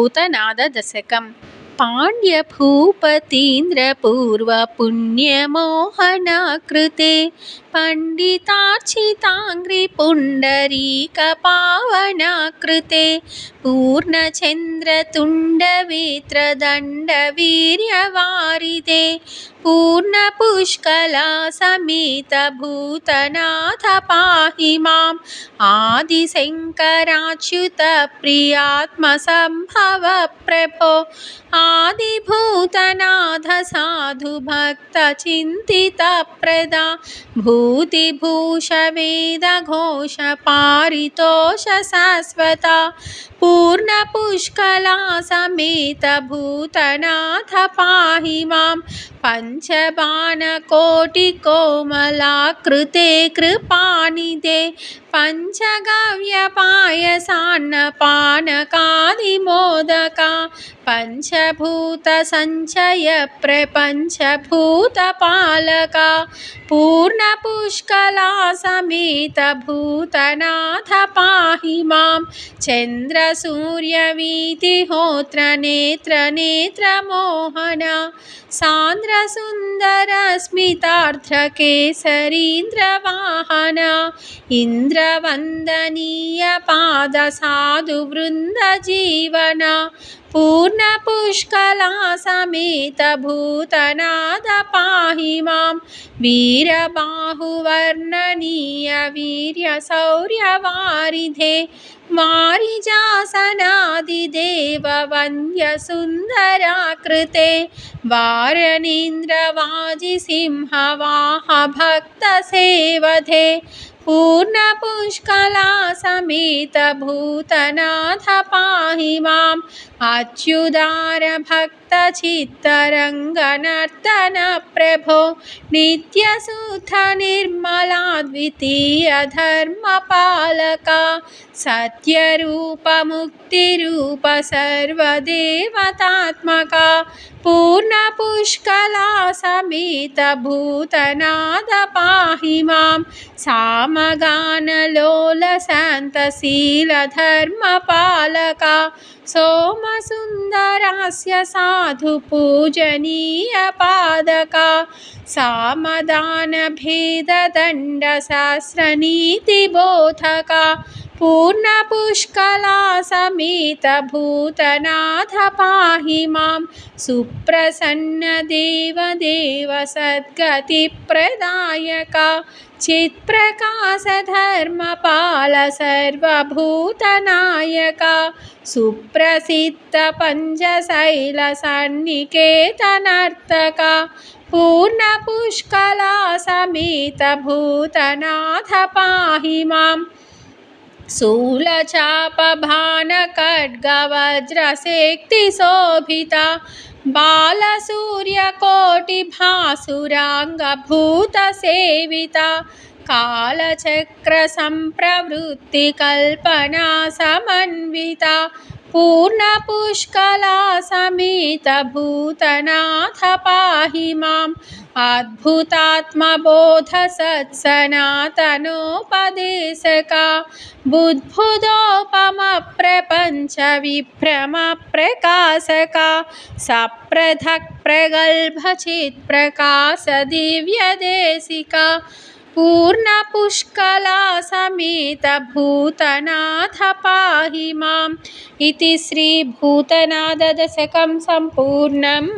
भूतनाददशकम् पाण्ड्यभूपतीन्द्रपूर्वपुण्यमोहनाकृते पंडितार्चितांघ्रिपुण्डरीकपावनाकृते पूर्णचन्द्रतुण्डवित्रदण्डवीर्यवारिधे पूर्णपुष्कलासमेतभूतनाथ पाहि माम् आदिशङ्कराच्युत प्रियात्मसम्भव प्रभो आदिभूतनाथ साधु भक्त चिन्तित प्रदा भूतिभूष वेद घोष पारितोष शाश्वता पूर्णपुष्कला समेत भूतनाथ पाहि माम् पंचबाणकोटिकोमलाकृते कृपानिधे पंचगव्यपायसान्नपानकादिमोदका पंचभूतसञ्चय प्रपञ्चभूतपालका पूर्णपुष्कला समेत भूतनाथ पाहि माम् चन्द्रसूर्यवीतिहोत्र नेत्र नेत्रमोहना सान्द्रसुन्दरस्मितार्धकेसरीन्द्रवाहना इन्द्रवन्दनीय पादसाधुवृन्दजीवना पूर्णपुष्कला समेत भूतनाथ पाहि माम् वीरबाहुवर्णनीय वीर्यशौर्यवारिधे वारिजासनादिदेव वन्द्यसुन्दराकृते वारणीन्द्रवाजिसिंहवाह भक्तसेवधे पूर्णपुष्कला समेत भूतनाथ पाहि माम् अच्युतार भक्तचित्तरङ्गनर्तन प्रभो नित्यशुद्ध निर्मला द्वितीय धर्मपालका सत्यरूप मुक्तिरूप सर्वदेवतात्मका पूर्णपुष्कला समेत भूतनाथ पाहि माम् सामगानलोल शान्तशीलधर्मपालका सोमसुन्दरस्य साधु पूजनीय पादका सामदानभेददण्डशास्त्रनीतिबोधका पूर्णपुष्कला समेत भूतनाथ पाहि माम् सुप्रसन्न देवदेव सद्गतिप्रदायका चित्प्रकाश धर्मपाल सर्वभूतनायका सुप्रसिद्ध पंचशैल सन्निकेतनर्तका पूर्णपुष्कला समेत भूतनाथ पाहि माम् शूलचापभानखड्गवज्रशेक्तिशोभिता बालसूर्यकोटिभासुराङ्गभूतसेविता कालचक्रसम्प्रवृत्तिकल्पना समन्विता पूर्णपुष्कला समेत भूतनाथ पाहि माम् अद्भुतात्मबोध सत्सनातनोपदेशका बुद्बुदोपम प्रपञ्च विभ्रम प्रकाशका सप्रथक् प्रगल्भ चित्प्रकाश दिव्यदेशिका पूर्णपुष्कला समेत भूतनाथ पाहि माम् इति श्री भूतनाद दशकं सम्पूर्णम्।